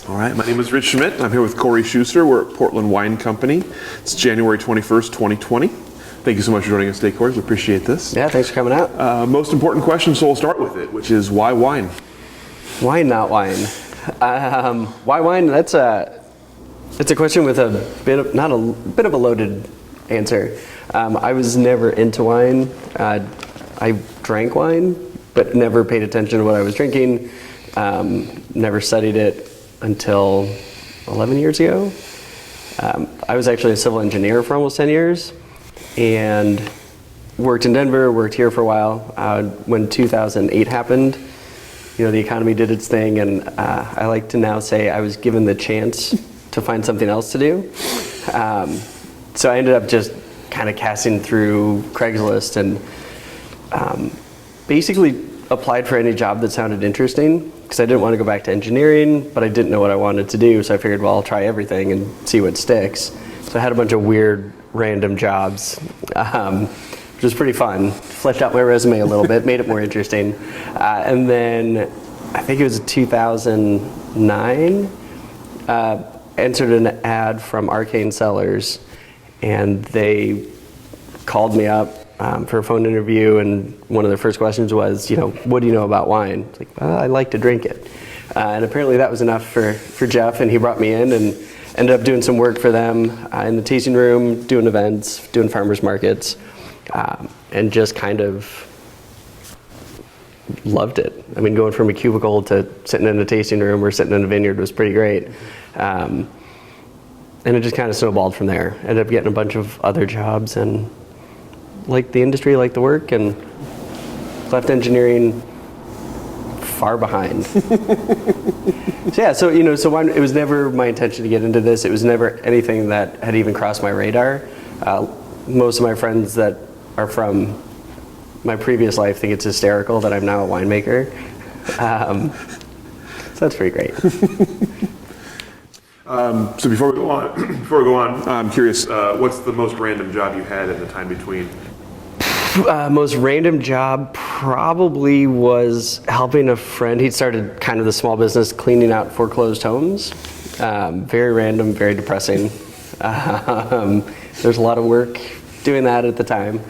All right, my name is Rich Schmidt. I'm here with Corey Schuster. We're at Portland Wine Company. It's January 21st, 2020. Thank you so much for joining us today, Corey. We appreciate this. Yeah, thanks for coming out. Most important question, so we'll start with it, which is why wine? Why not wine? Why wine? It's a question with a bit of a loaded answer. I was never into wine. I drank wine, but never paid attention to what I was drinking. Never studied it until 11 years ago. I was actually a civil engineer for almost 10 years and worked in Denver, worked here for a while. When 2008 happened, the economy did its thing, and I like to now say I was given the chance to find something else to do. So I ended up just kind of casting through Craigslist and basically applied for any job that sounded interesting, because I didn't want to go back to engineering, but I didn't know what I wanted to do, so I figured, well, I'll try everything and see what sticks. So I had a bunch of weird, random jobs, which was pretty fun. Fleshed out my resume a little bit, made it more interesting. And then, I think it was 2009, entered an ad from Jackalope Cellars, and they called me up for a phone interview, and one of their first questions was, what do you know about wine? It's like, well, I like to drink it. And apparently that was enough for Jeff, and he brought me in and ended up doing some work for them in the tasting room, doing events, doing farmers markets, and just kind of loved it. I mean, going from a cubicle to sitting in a tasting room or sitting in a vineyard was pretty great. And it just kind of snowballed from there. Ended up getting a bunch of other jobs and liked the industry, liked the work, and left engineering far behind. So wine, it was never my intention to get into this. It was never anything that had even crossed my radar. Most of my friends that are from my previous life think it's hysterical that I'm now a winemaker. So that's pretty great. So before we go on, I'm curious, what's the most random job you had in the time between? Most random job probably was helping a friend. He'd started kind of the small business cleaning out foreclosed homes. Very random, very depressing. There's a lot of work doing that at the time.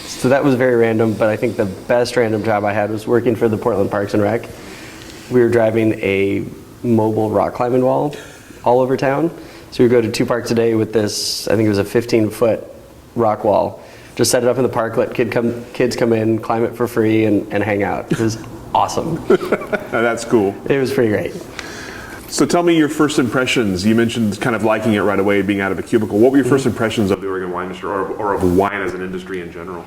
So that was very random, but I think the best random job I had was working for the Portland Parks and Rec. We were driving a mobile rock climbing wall all over town. So we would go to 2 parks a day with this, I think it was a 15-foot rock wall. Just set it up in the park, let kids come in, climb it for free, and hang out. It was awesome. That's cool. It was pretty great. So tell me your first impressions. You mentioned kind of liking it right away, being out of a cubicle. What were your first impressions of the Oregon wine industry, or of wine as an industry in general?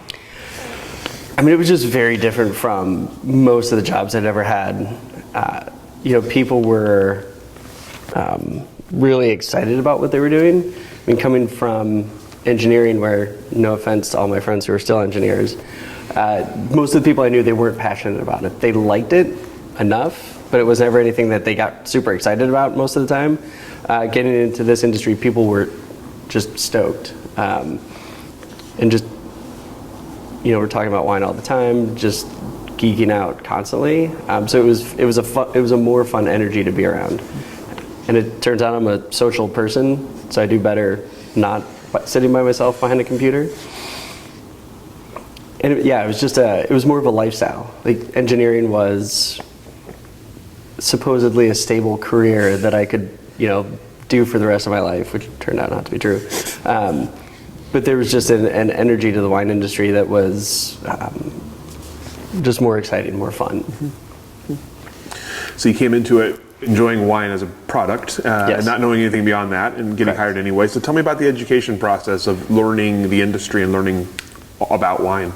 I mean, it was just very different from most of the jobs I'd ever had. People were really excited about what they were doing. I mean, coming from engineering, where, no offense to all my friends who are still engineers, most of the people I knew, they weren't passionate about it. They liked it enough, but it was never anything that they got super excited about most of the time. Getting into this industry, people were just stoked. And just, we're talking about wine all the time, just geeking out constantly. So it was a more fun energy to be around. And it turns out I'm a social person, so I do better not sitting by myself behind a computer. And it was more of a lifestyle. Like, engineering was supposedly a stable career that I could, do for the rest of my life, which turned out not to be true. But there was just an energy to the wine industry that was just more exciting, more fun. So you came into it enjoying wine as a product, Yes. and not knowing anything beyond that, and getting hired anyway. So tell me about the education process of learning the industry and learning about wine.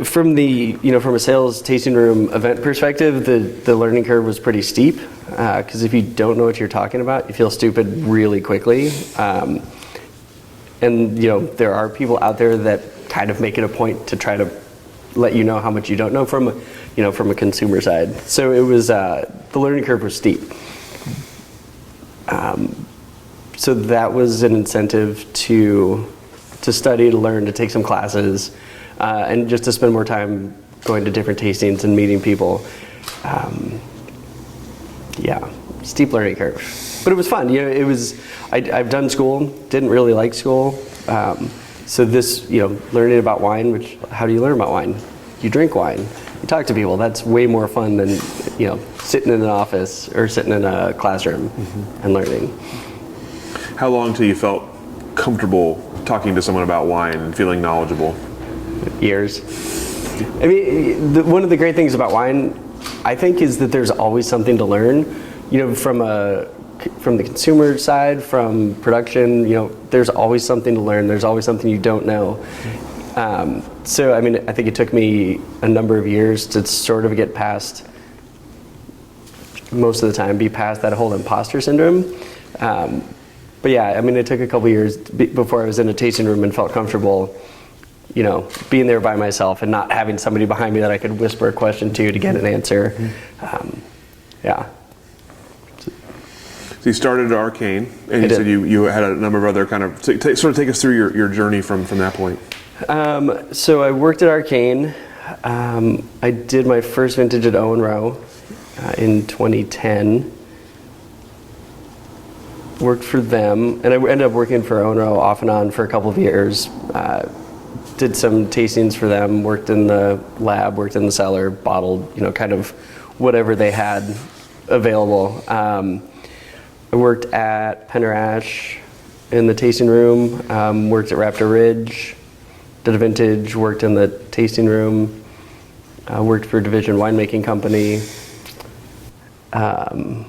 From a sales tasting room event perspective, the learning curve was pretty steep, because if you don't know what you're talking about, you feel stupid really quickly. And there are people out there that kind of make it a point to try to let you know how much you don't know from a consumer side. So it was the learning curve was steep. So that was an incentive to study, to learn, to take some classes, and just to spend more time going to different tastings and meeting people. steep learning curve. But it was fun. You know, it was. I've done school. Didn't really like school. So this, you know, learning about wine. Which, how do you learn about wine? You drink wine. You talk to people. That's way more fun than, you know, sitting in an office or sitting in a classroom and learning. How long till you felt comfortable talking to someone about wine and feeling knowledgeable? Years. I mean, one of the great things about wine, I think, is that there's always something to learn. You know, from the consumer side, from production, you know, there's always something to learn. There's always something you don't know. So, I mean, I think it took me a number of years to sort of get past, most of the time, be past that whole imposter syndrome. But yeah, I mean, it took a couple years before I was in a tasting room and felt comfortable, you know, being there by myself and not having somebody behind me that I could whisper a question to get an answer. Yeah. So you started at Arcane, and you said you had a number of other kind of, sort of take us through your journey from that point. So I worked at Arcane. I did my first vintage at Owen Rowe in 2010. Worked for them, and I ended up working for Owen Rowe off and on for a couple of years. Did some tastings for them, worked in the lab, worked in the cellar, bottled, you know, kind of whatever they had available. I worked at Penner-Ash in the tasting room, worked at Raptor Ridge, did a vintage, worked in the tasting room, worked for a Division winemaking company. Trying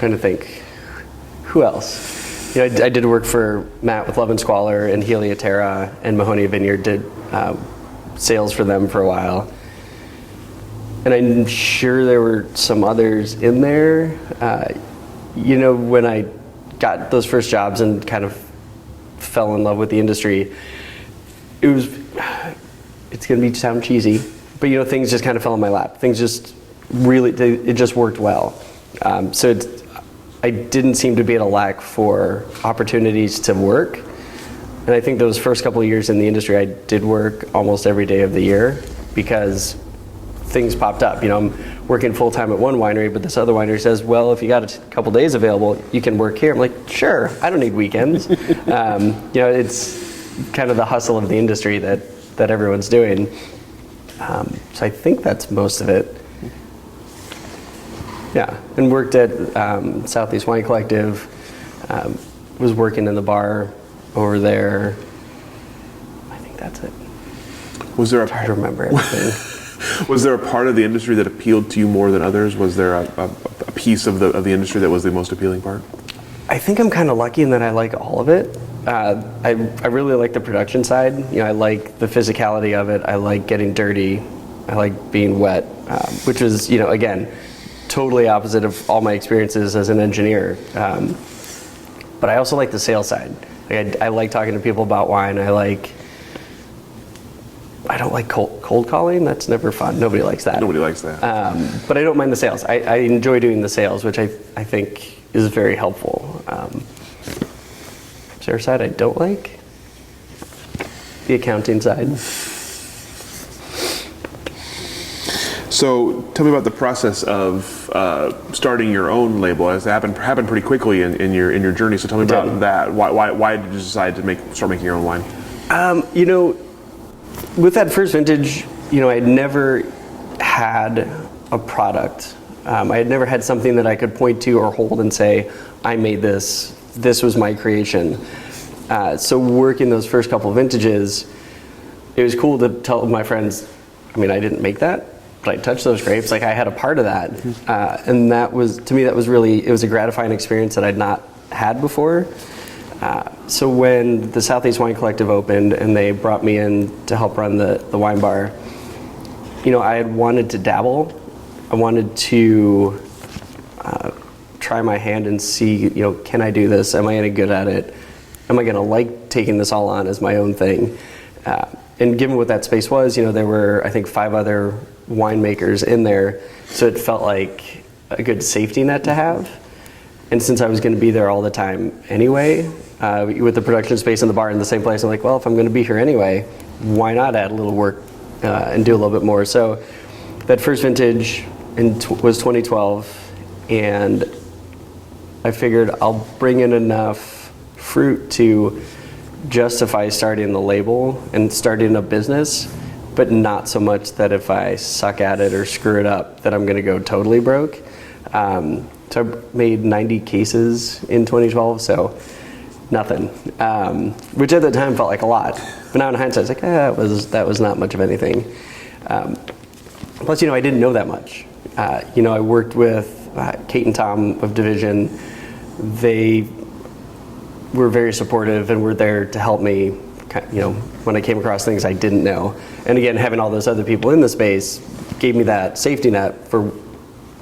to think, who else? You know, I did work for Matt with Love and Squalor and Helioterra and Mahonia Vineyard, did sales for them for a while. And I'm sure there were some others in there. You know, when I got those first jobs and kind of fell in love with the industry, it's going to sound cheesy, but, you know, things just kind of fell in my lap. Things just really, it just worked well. So I didn't seem to be at a lack for opportunities to work. And I think those first couple of years in the industry, I did work almost every day of the year because things popped up. You know, I'm working full time at one winery, but this other winery says, well, if you got a couple days available, you can work here. I'm like, sure, I don't need weekends. You know, it's kind of the hustle of the industry that everyone's doing. So I think that's most of it. Yeah, and worked at Southeast Wine Collective, was working in the bar over there. I think that's it. It's hard to remember everything. Was there a part of the industry that appealed to you more than others? Was there a piece of the industry that was the most appealing part? I think I'm kind of lucky in that I like all of it. I really like the production side. You know, I like the physicality of it. I like getting dirty. I like being wet, which is, you know, again, totally opposite of all my experiences as an engineer. But I also like the sales side. Like I like talking to people about wine. I don't like cold calling. That's never fun. Nobody likes that. Nobody likes that. But I don't mind the sales. I enjoy doing the sales, which I think is very helpful. Is there a side I don't like? The accounting side. So tell me about the process of starting your own label. It happened pretty quickly in your journey. So tell me about that. Why did you decide to start making your own wine? You know, with that first vintage, you know, I had never had a product. I had never had something that I could point to or hold and say, I made this. This was my creation. So working those first couple of vintages, it was cool to tell my friends, I mean, I didn't make that, but I touched those grapes. Like I had a part of that. And that was, to me, it was a gratifying experience that I'd not had before. So when the Southeast Wine Collective opened and they brought me in to help run the wine bar, you know, I had wanted to dabble. I wanted to try my hand and see, you know, can I do this? Am I any good at it? Am I going to like taking this all on as my own thing? And given what that space was, you know, there were, I think, 5 other winemakers in there, so it felt like a good safety net to have. And since I was going to be there all the time anyway, with the production space and the bar in the same place, I'm like, well, if I'm going to be here anyway, why not add a little work and do a little bit more? So that first vintage was 2012. and I figured I'll bring in enough fruit to justify starting the label and starting a business, but not so much that if I suck at it or screw it up that I'm going to go totally broke. So I made 90 cases in 2012, so nothing, which at the time felt like a lot. But now in hindsight, it's like, that was not much of anything. Plus, I didn't know that much. I worked with Kate and Tom of Division. They were very supportive and were there to help me, when I came across things I didn't know. And again, having all those other people in the space gave me that safety net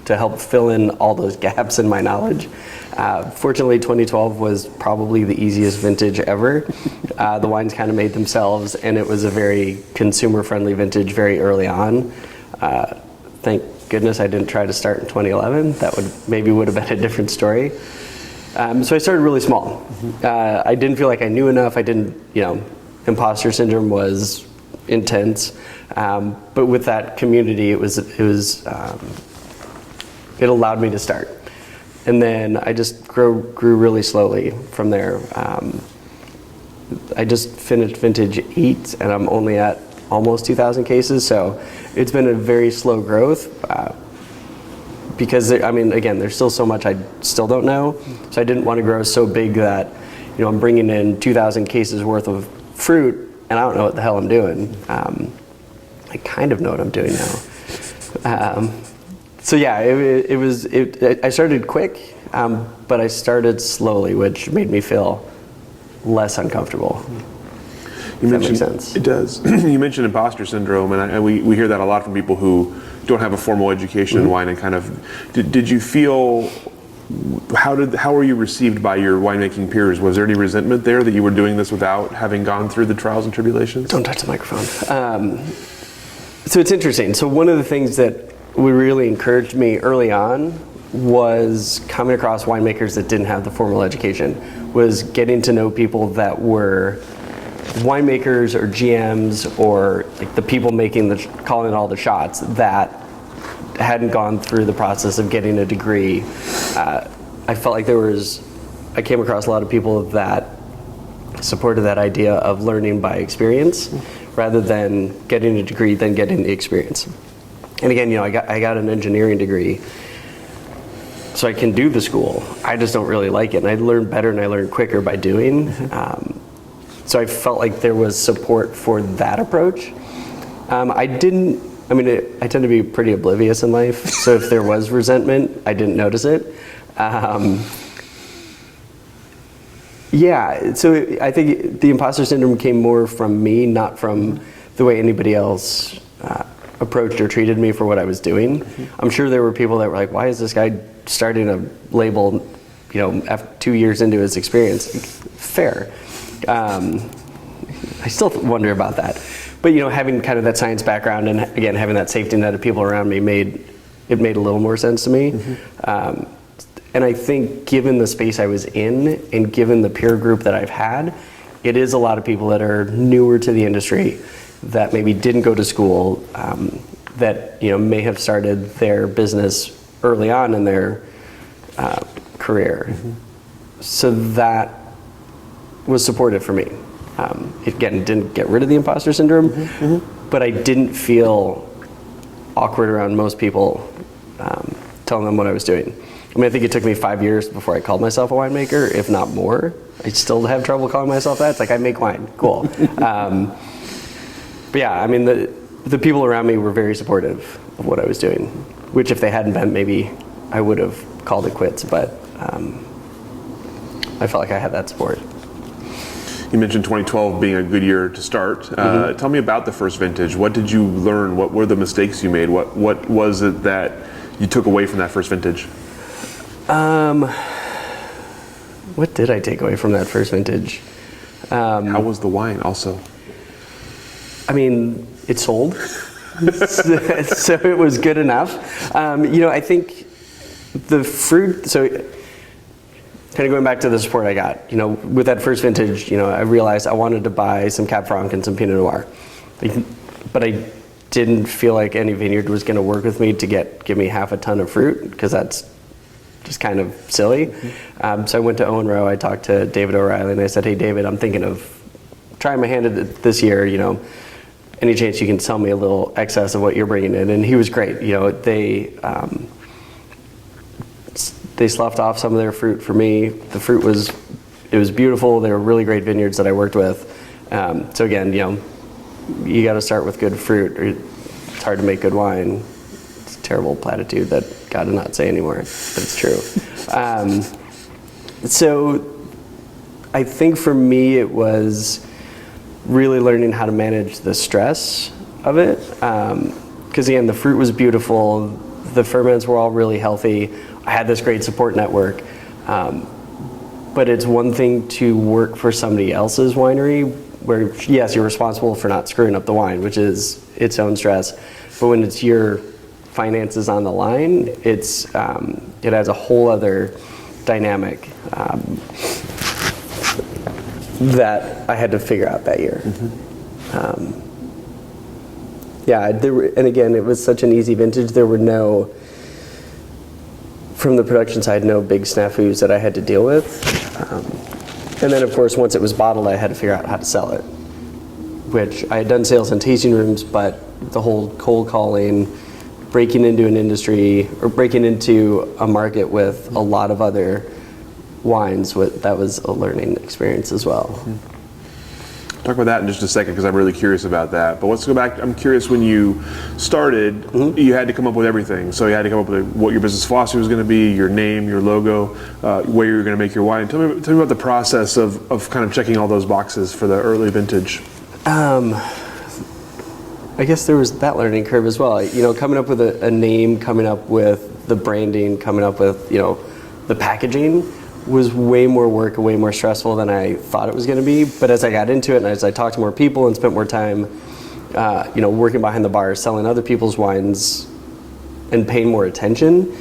to help fill in all those gaps in my knowledge. Fortunately, 2012 was probably the easiest vintage ever. The wines kind of made themselves, and it was a very consumer-friendly vintage very early on. Thank goodness I didn't try to start in 2011. That would have been a different story. So I started really small. I didn't feel like I knew enough. I didn't, Imposter Syndrome was intense. But with that community, it allowed me to start. And then I just grew really slowly from there. I just finished vintage 8, and I'm only at almost 2,000 cases. So it's been a very slow growth. Because again, there's still so much I still don't know. So I didn't want to grow so big that, I'm bringing in 2,000 cases worth of fruit, and I don't know what the hell I'm doing. I kind of know what I'm doing now. So yeah, I started quick, but I started slowly, which made me feel less uncomfortable. That makes sense. It does. You mentioned imposter syndrome, and we hear that a lot from people who don't have a formal education in wine, and kind of, did you feel, how were you received by your winemaking peers? Was there any resentment there that you were doing this without having gone through the trials and tribulations? Don't touch the microphone. So it's interesting. So one of the things that really encouraged me early on was coming across winemakers that didn't have the formal education, was getting to know people that were winemakers or GMs or like the people calling all the shots that hadn't gone through the process of getting a degree. I felt like I came across a lot of people that supported that idea of learning by experience rather than getting a degree, then getting the experience. And again, I got an engineering degree, so I can do the school. I just don't really like it, and I learn better and I learn quicker by doing. So I felt like there was support for that approach. I tend to be pretty oblivious in life, so if there was resentment, I didn't notice it. So I think the imposter syndrome came more from me, not from the way anybody else approached or treated me for what I was doing. I'm sure there were people that were like, why is this guy starting a label, after 2 years into his experience? Fair. I still wonder about that. But, having kind of that science background and, again, having that safety net of people around me made a little more sense to me. And I think given the space I was in and given the peer group that I've had, it is a lot of people that are newer to the industry that maybe didn't go to school, that may have started their business early on in their career. So that was supportive for me. Again, didn't get rid of the imposter syndrome, but I didn't feel awkward around most people telling them what I was doing. I think it took me 5 years before I called myself a winemaker, if not more. I still have trouble calling myself that. It's like, I make wine, cool. But yeah, the people around me were very supportive of what I was doing, which if they hadn't been, maybe I would have called it quits, but I felt like I had that support. You mentioned 2012 being a good year to start. Tell me about the first vintage. What did you learn? What were the mistakes you made? What was it that you took away from that first vintage? What did I take away from that first vintage? How was the wine also? It sold. So it was good enough. I think the fruit, so kind of going back to the support I got, with that first vintage, I realized I wanted to buy some Cab Franc and some Pinot Noir. But I didn't feel like any vineyard was going to work with me to give me half a ton of fruit, because that's just kind of silly. So I went to Owen Rowe. I talked to David O'Reilly, and I said, "Hey, David, I'm thinking of trying my hand at it this year. Any chance you can sell me a little excess of what you're bringing in?" And he was great. They sloughed off some of their fruit for me. The fruit was beautiful. They were really great vineyards that I worked with. So again, you got to start with good fruit. It's hard to make good wine. It's a terrible platitude that God did not say anymore, but it's true. So I think for me it was really learning how to manage the stress of it. Because again, the fruit was beautiful. The ferments were all really healthy. I had this great support network. But it's one thing to work for somebody else's winery where, yes, you're responsible for not screwing up the wine, which is its own stress. But when it's your finances on the line, it has a whole other dynamic that I had to figure out that year. And again, it was such an easy vintage. There were no, from the production side, no big snafus that I had to deal with. And then, of course, once it was bottled, I had to figure out how to sell it, which I had done sales in tasting rooms, but the whole cold calling, breaking into an industry, or breaking into a market with a lot of other wines, that was a learning experience as well. Talk about that in just a second, because I'm really curious about that. But let's go back. I'm curious, when you started, you had to come up with everything. So you had to come up with what your business philosophy was going to be, your name, your logo, where you were going to make your wine. Tell me about the process of kind of checking all those boxes for the early vintage. I guess there was that learning curve as well. Coming up with a name, coming up with the branding, coming up with, the packaging was way more work and way more stressful than I thought it was going to be. But as I got into it and as I talked to more people and spent more time, working behind the bar, selling other people's wines and paying more attention,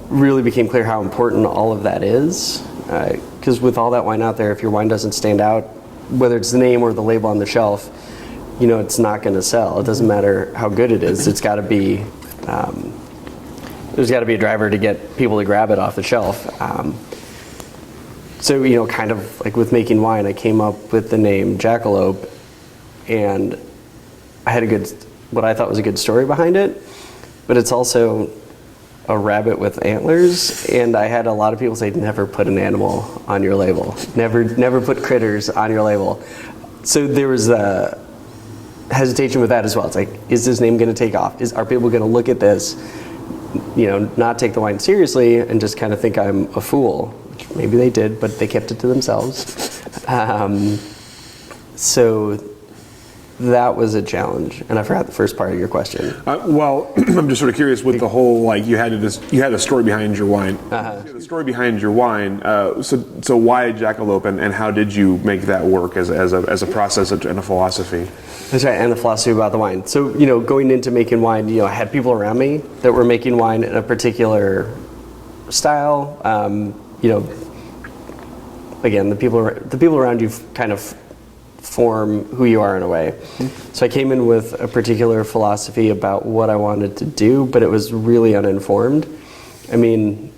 really became clear how important all of that is. Because with all that wine out there, if your wine doesn't stand out, whether it's the name or the label on the shelf, it's not going to sell. It doesn't matter how good it is. It's got to be, there's got to be a driver to get people to grab it off the shelf. So, kind of like with making wine, I came up with the name Jackalope, and I had what I thought was a good story behind it, but it's also a rabbit with antlers, and I had a lot of people say, never put an animal on your label. Never put critters on your label. So there was a hesitation with that as well. It's like, is this name going to take off? Are people going to look at this, not take the wine seriously and just kind of think I'm a fool? Which maybe they did, but they kept it to themselves. So that was a challenge, and I forgot the first part of your question. Well, I'm just sort of curious with the whole, you had a story behind your wine. The story behind your wine. So why Jackalope, and how did you make that work as a process and a philosophy? That's right, and the philosophy about the wine. So going into making wine, I had people around me that were making wine in a particular style. Again, the people around you kind of form who you are in a way. So I came in with a particular philosophy about what I wanted to do, but it was really uninformed. Again,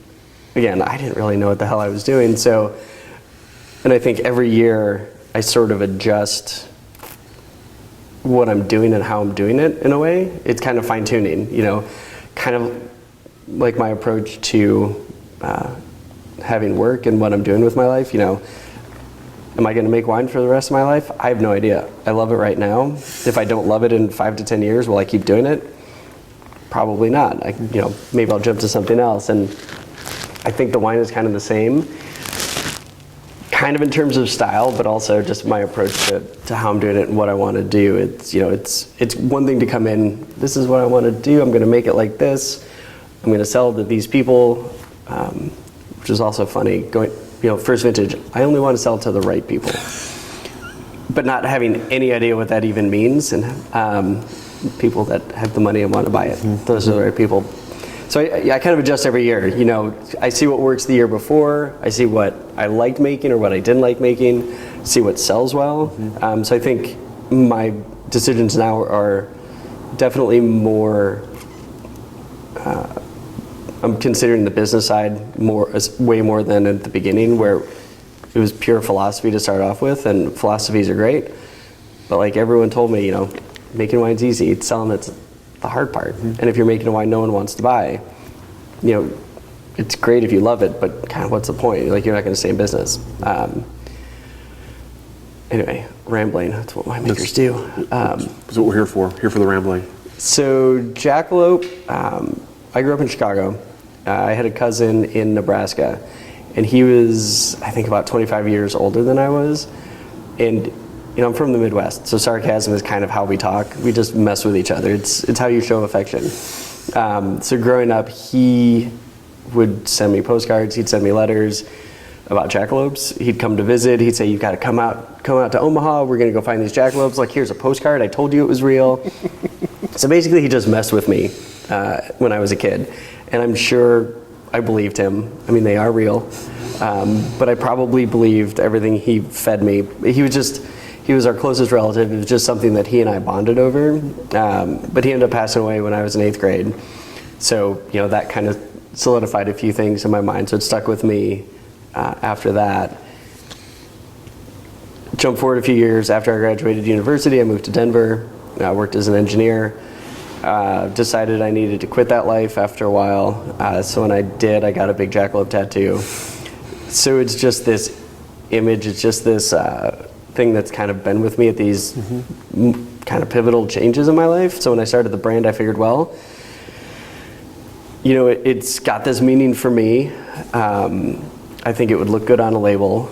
I didn't really know what the hell I was doing. And I think every year I sort of adjust what I'm doing and how I'm doing it in a way. It's kind of fine tuning, kind of like my approach to having work and what I'm doing with my life. Am I going to make wine for the rest of my life? I have no idea. I love it right now. If I don't love it in 5 to 10 years, will I keep doing it? Probably not. Maybe I'll jump to something else. And I think the wine is kind of the same, kind of in terms of style, but also just my approach to how I'm doing it and what I want to do. It's one thing to come in, this is what I want to do, I'm going to make it like this, I'm going to sell to these people, which is also funny. First vintage, I only want to sell to the right people, but not having any idea what that even means, and people that have the money and want to buy it. Those are the right people. So I kind of adjust every year. I see what works the year before, I see what I liked making or what I didn't like making, see what sells well. So I think my decisions now are definitely more, I'm considering the business side way more than at the beginning, where it was pure philosophy to start off with, and philosophies are great. But like everyone told me, making wine's easy. It's selling that's the hard part. And if you're making a wine no one wants to buy, it's great if you love it, but kind of what's the point? Like, you're not going to stay in business. Anyway, rambling. That's what winemakers do. That's what we're here for. Here for the rambling. So Jackalope, I grew up in Chicago. I had a cousin in Nebraska, and he was, I think, about 25 years older than I was. And I'm from the Midwest, so sarcasm is kind of how we talk. We just mess with each other. It's how you show affection. So growing up, he would send me postcards. He'd send me letters about jackalopes. He'd come to visit. He'd say, "You've got to come out to Omaha. We're going to go find these jackalopes. Like, here's a postcard. I told you it was real." So basically, he just messed with me when I was a kid. And I'm sure I believed him. I mean, they are real. But I probably believed everything he fed me. He was our closest relative. It was just something that he and I bonded over. But he ended up passing away when I was in 8th grade. So, that kind of solidified a few things in my mind. So it stuck with me after that. Jump forward a few years. After I graduated university, I moved to Denver. I worked as an engineer. Decided I needed to quit that life after a while. So when I did, I got a big Jackalope tattoo. So it's just this image. It's just this thing that's kind of been with me at these kind of pivotal changes in my life. So when I started the brand, I figured, well, it's got this meaning for me. I think it would look good on a label,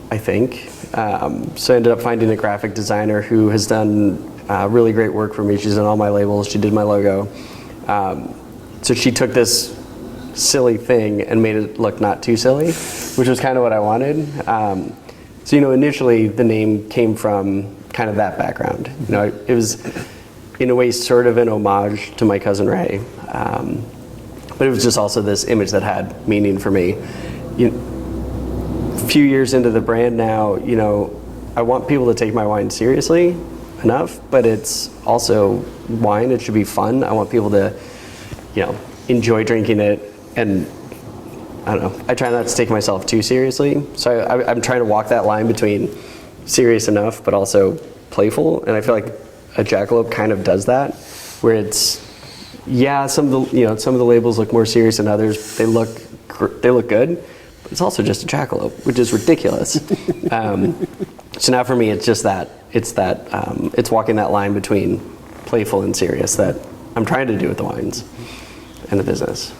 I think. So I ended up finding a graphic designer who has done really great work for me. She's done all my labels. She did my logo. So she took this silly thing and made it look not too silly, which was kind of what I wanted. So initially the name came from kind of that background. It was in a way sort of an homage to my cousin Ray. But it was just also this image that had meaning for me. A few years into the brand now, I want people to take my wine seriously enough, but it's also wine. It should be fun. I want people to, enjoy drinking it. And I don't know, I try not to take myself too seriously. So I'm trying to walk that line between serious enough, but also playful. And I feel like a Jackalope kind of does that, where it's, some of the labels look more serious than others. They look good, but it's also just a Jackalope, which is ridiculous. So now for me, it's just that. It's walking that line between playful and serious that I'm trying to do with the wines and the business.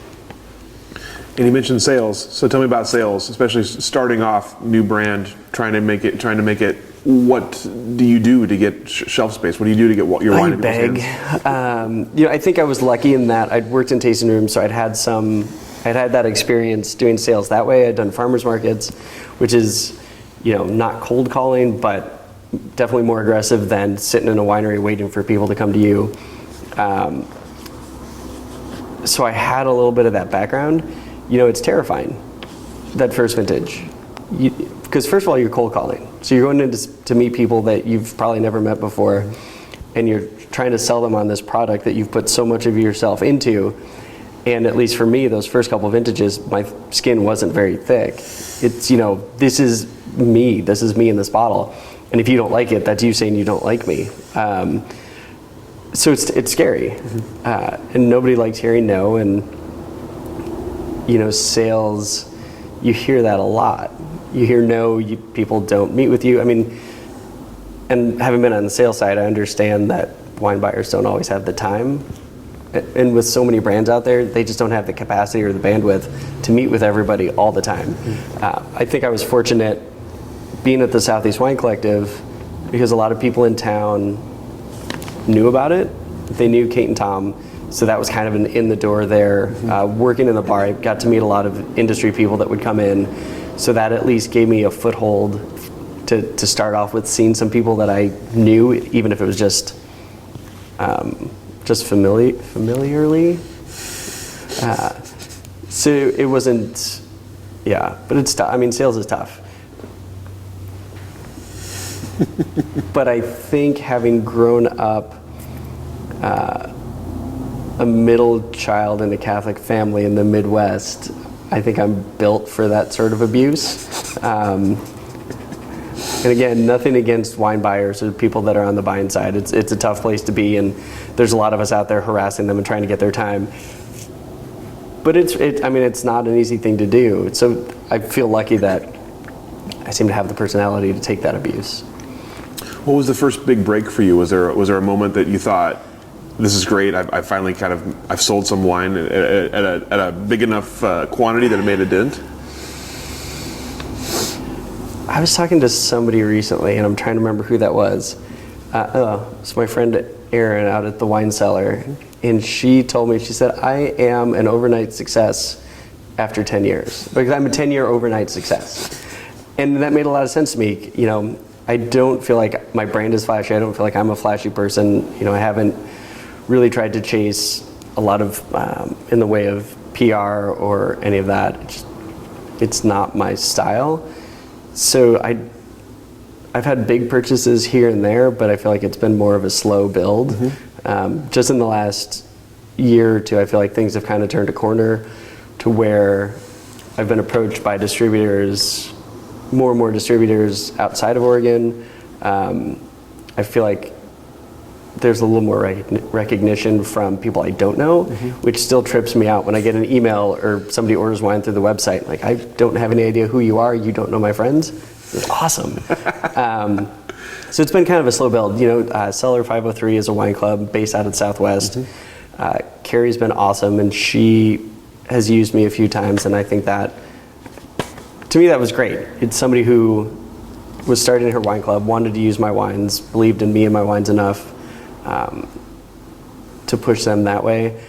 And you mentioned sales. So tell me about sales, especially starting off new brand, trying to make it. What do you do to get shelf space? What do you do to get your wine in people's hands? I think I was lucky in that I'd worked in tasting rooms, so I'd had that experience doing sales that way. I'd done farmers markets, which is, not cold calling, but definitely more aggressive than sitting in a winery waiting for people to come to you. So I had a little bit of that background. It's terrifying, that first vintage. Because first of all, you're cold calling. So you're going in to meet people that you've probably never met before, and you're trying to sell them on this product that you've put so much of yourself into. And at least for me, those first couple of vintages, my skin wasn't very thick. It's, this is me in this bottle. And if you don't like it, that's you saying you don't like me. So it's scary. And nobody likes hearing no. And, sales, you hear that a lot. You hear no, people don't meet with you. I mean, and having been on the sales side, I understand that wine buyers don't always have the time. And with so many brands out there, they just don't have the capacity or the bandwidth to meet with everybody all the time. I think I was fortunate being at the Southeast Wine Collective because a lot of people in town knew about it. They knew Kate and Tom, so that was kind of an in the door there. Working in the bar, I got to meet a lot of industry people that would come in, so that at least gave me a foothold to start off with, seeing some people that I knew, even if it was just familiarly. So it wasn't, but it's tough. I mean, sales is tough. But I think having grown up a middle child in a Catholic family in the Midwest, I think I'm built for that sort of abuse. And again, nothing against wine buyers or people that are on the buying side. It's a tough place to be, and there's a lot of us out there harassing them and trying to get their time. But it's not an easy thing to do. So I feel lucky that I seem to have the personality to take that abuse. What was the first big break for you? Was there a moment that you thought, this is great, I finally I've sold some wine at a big enough quantity that it made a dent? I was talking to somebody recently, and I'm trying to remember who that was. It's my friend Erin out at the wine cellar, and she told me, she said, I am an overnight success after 10 years. Because I'm a 10-year overnight success. And that made a lot of sense to me. You know, I don't feel like my brand is flashy. I don't feel like I'm a flashy person. You know, I haven't really tried to chase a lot of in the way of PR or any of that. It's not my style. So I've had big purchases here and there, but I feel like it's been more of a slow build. Mm-hmm. Just in the last year or two, I feel like things have kind of turned a corner to where I've been approached by distributors, more and more distributors outside of Oregon. I feel like there's a little more recognition from people I don't know, mm-hmm. which still trips me out when I get an email or somebody orders wine through the website. Like, I don't have any idea who you are. You don't know my friends. It's awesome. So it's been kind of a slow build. You know, Cellar 503 is a wine club based out of the Southwest. Mm-hmm. Carrie's been awesome, and she has used me a few times, and I think that, to me, that was great. It's somebody who was starting her wine club, wanted to use my wines, believed in me and my wines enough to push them that way.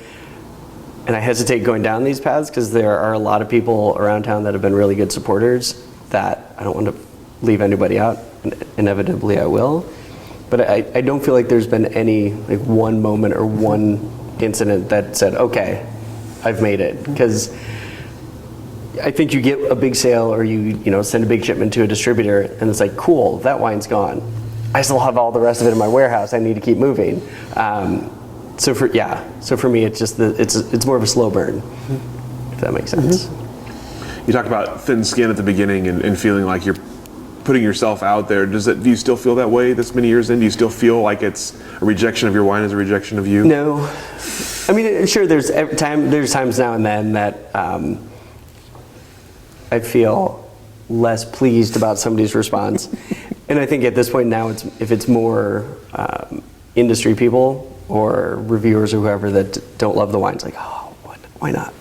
And I hesitate going down these paths because there are a lot of people around town that have been really good supporters that I don't want to leave anybody out. Inevitably I will. But I don't feel like there's been any like one moment or one incident that said, okay, I've made it. Because I think you get a big sale or you send a big shipment to a distributor and it's like, cool, that wine's gone. I still have all the rest of it in my warehouse. I need to keep moving. So for me, it's just it's more of a slow burn, if that makes sense. Mm-hmm. You talked about thin skin at the beginning and feeling like you're putting yourself out there. Do you still feel that way this many years in? Do you still feel like it's a rejection of your wine is a rejection of you? No. I mean, sure, there's times now and then that I feel less pleased about somebody's response. And I think at this point now, if it's more industry people or reviewers or whoever that don't love the wine, it's like, oh, why not?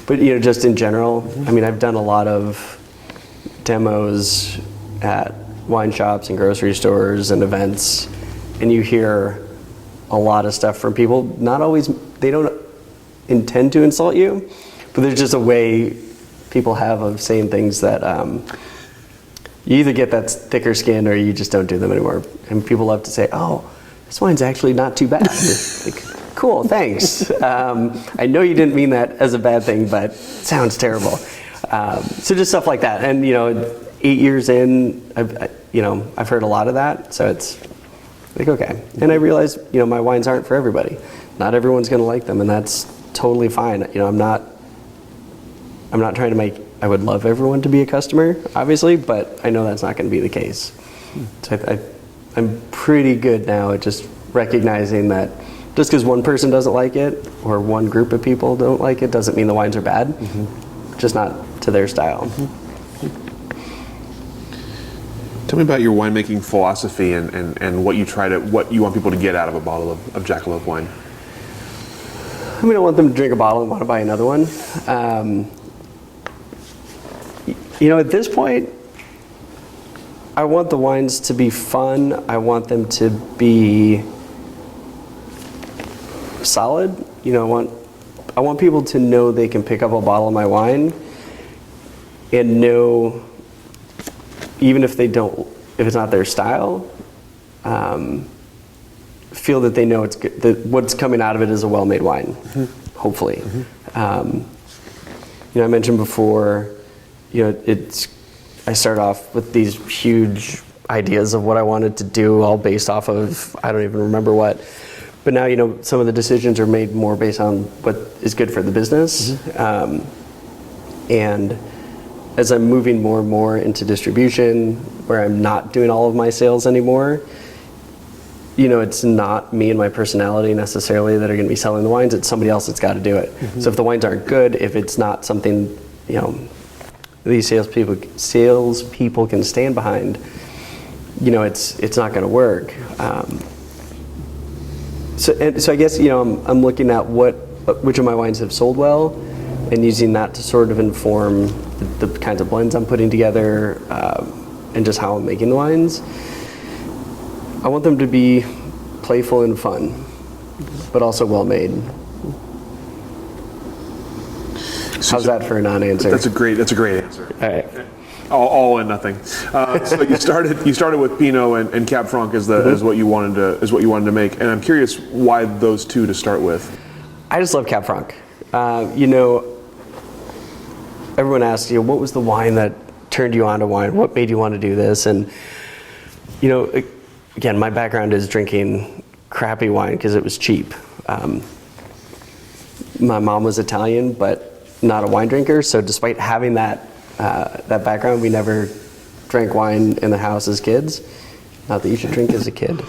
But just in general, I mean, I've done a lot of demos at wine shops and grocery stores and events, and you hear a lot of stuff from people. Not always, they don't intend to insult you, but there's just a way people have of saying things that you either get that thicker skin or you just don't do them anymore. And people love to say, oh, this wine's actually not too bad. Like, cool, thanks. I know you didn't mean that as a bad thing, but it sounds terrible. So just stuff like that. And 8 years in, I've heard a lot of that. So it's like, okay. And I realize, my wines aren't for everybody. Not everyone's going to like them, and that's totally fine. I'm not trying to make. I would love everyone to be a customer, obviously, but I know that's not going to be the case. So I'm pretty good now at just recognizing that just because one person doesn't like it or one group of people don't like it doesn't mean the wines are bad. Mm-hmm. Just not to their style. Mm-hmm. Tell me about your winemaking philosophy and what you want people to get out of a bottle of Jackalope wine. I mean, I want them to drink a bottle and want to buy another one. At this point, I want the wines to be fun. I want them to be solid. I want people to know they can pick up a bottle of my wine and know, even if it's not their style, feel that they know it's good, that what's coming out of it is a well-made wine, mm-hmm. hopefully. Mm-hmm. I mentioned before, I started off with these huge ideas of what I wanted to do, all based off of, I don't even remember what. But now, some of the decisions are made more based on what is good for the business. And as I'm moving more and more into distribution, where I'm not doing all of my sales anymore, it's not me and my personality necessarily that are going to be selling the wines. It's somebody else that's got to do it. So if the wines aren't good, if it's not something, these salespeople can stand behind, it's not going to work. So I guess, I'm looking at which of my wines have sold well, and using that to sort of inform the kinds of blends I'm putting together, and just how I'm making the wines. I want them to be playful and fun, but also well made. How's that for a non-answer? That's a great answer. All right. All and nothing. So you started with Pinot and Cab Franc as what you wanted to make, and I'm curious why those two to start with. I just love Cab Franc. Everyone asks you, what was the wine that turned you on to wine? What made you want to do this? And again, my background is drinking crappy wine because it was cheap. My mom was Italian, but not a wine drinker. So despite having that background, we never drank wine in the house as kids. Not that you should drink as a kid.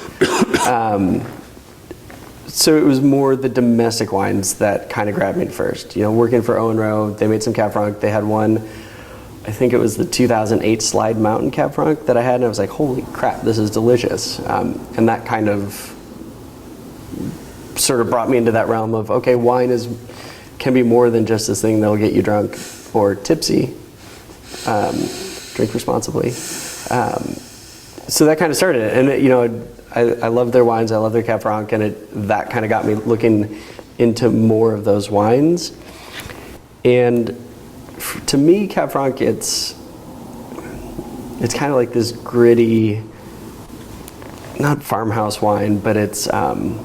So it was more the domestic wines that kind of grabbed me at first. Working for Owen Rowe, they made some Cab Franc. They had one, I think it was the 2008 Slide Mountain Cab Franc that I had, and I was like, holy crap, this is delicious. And that kind of sort of brought me into that realm of, okay, wine can be more than just this thing that'll get you drunk or tipsy. Drink responsibly. So that kind of started it. And, I love their wines. I love their Cab Franc, and that kind of got me looking into more of those wines. And to me, Cab Franc, it's kind of like this gritty, not farmhouse wine, but it's kind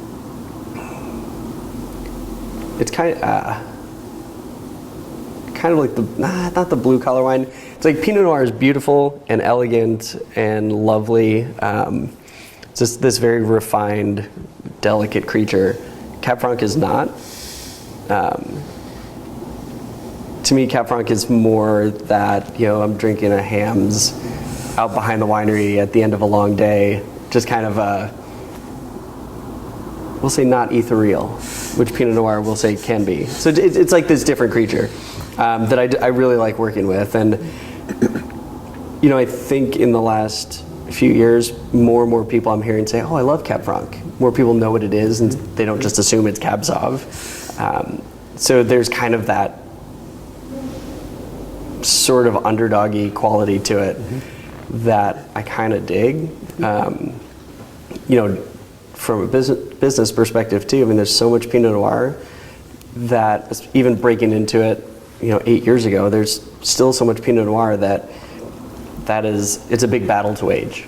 of like not the blue collar wine. It's like Pinot Noir is beautiful and elegant and lovely. It's just this very refined, delicate creature. Cab Franc is not. To me, Cab Franc is more that, I'm drinking a Hamm's out behind the winery at the end of a long day. Just kind of we'll say not ethereal, which Pinot Noir will say can be. So it's like this different creature that I really like working with. And, I think in the last few years, more and more people I'm hearing say, oh, I love Cab Franc. More people know what it is, and they don't just assume it's Cab Sauv. So there's kind of that sort of underdoggy quality to it that I kind of dig. From a business perspective too, there's so much Pinot Noir that even breaking into it, 8 years ago, there's still so much Pinot Noir it's a big battle to wage.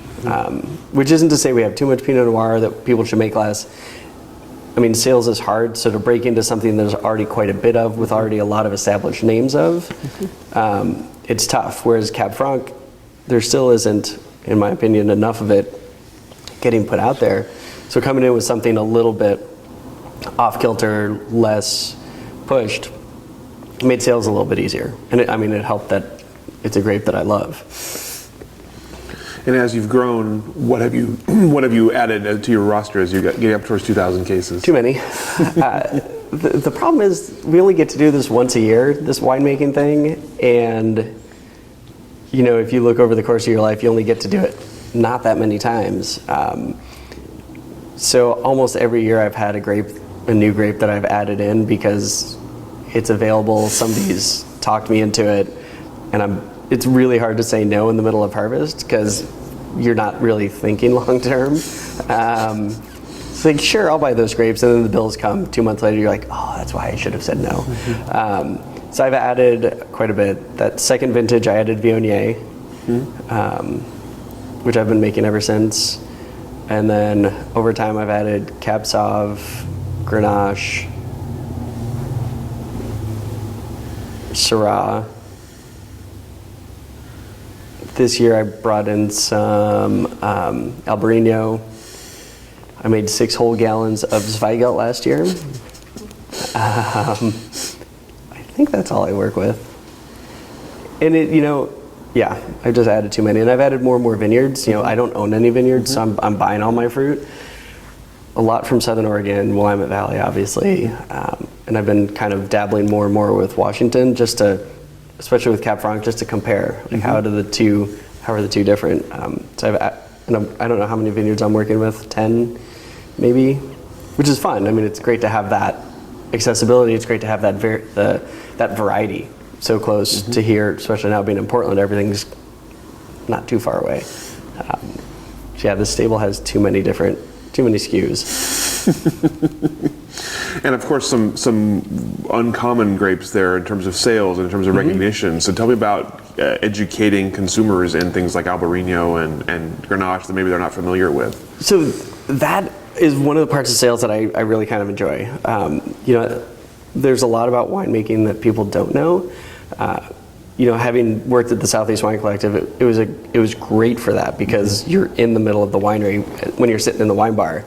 Which isn't to say we have too much Pinot Noir that people should make less. Sales is hard, so to break into something there's already quite a bit of, with already a lot of established names of, it's tough. Whereas Cab Franc, there still isn't, in my opinion, enough of it getting put out there. So coming in with something a little bit off-kilter, less pushed, made sales a little bit easier. And it helped that it's a grape that I love. And as you've grown, what have you added to your roster as you get up towards 2,000 cases? Too many. The problem is we only get to do this once a year, this winemaking thing, and if you look over the course of your life, you only get to do it not that many times. So almost every year I've had a new grape that I've added in because it's available. Somebody's talked me into it, and it's really hard to say no in the middle of harvest because you're not really thinking long term. It's like, sure, I'll buy those grapes, and then the bills come 2 months later. You're like, oh, that's why I should have said no. So I've added quite a bit. That second vintage, I added Viognier, which I've been making ever since. And then over time, I've added Cab Sauv, Grenache, Syrah. This year I brought in some Albarino. I made 6 whole gallons of Zweigelt last year. I think that's all I work with. And it, yeah, I've just added too many. And I've added more and more vineyards. I don't own any vineyards, so I'm buying all my fruit. A lot from Southern Oregon, Willamette Valley, obviously. And I've been kind of dabbling more and more with Washington, just to, especially with Cab Franc, just to compare. Like, how are the two different? So I don't know how many vineyards I'm working with, 10 maybe, which is fun. I mean, it's great to have that accessibility. It's great to have that that variety so close to here, especially now being in Portland. Everything's not too far away. So yeah, this stable has too many SKUs. And of course, some uncommon grapes there in terms of sales and in terms of recognition. So tell me about educating consumers in things like Albarino and Grenache that maybe they're not familiar with. So that is one of the parts of sales that I really kind of enjoy. There's a lot about winemaking that people don't know. Having worked at the Southeast Wine Collective, it was great for that, because you're in the middle of the winery when you're sitting in the wine bar.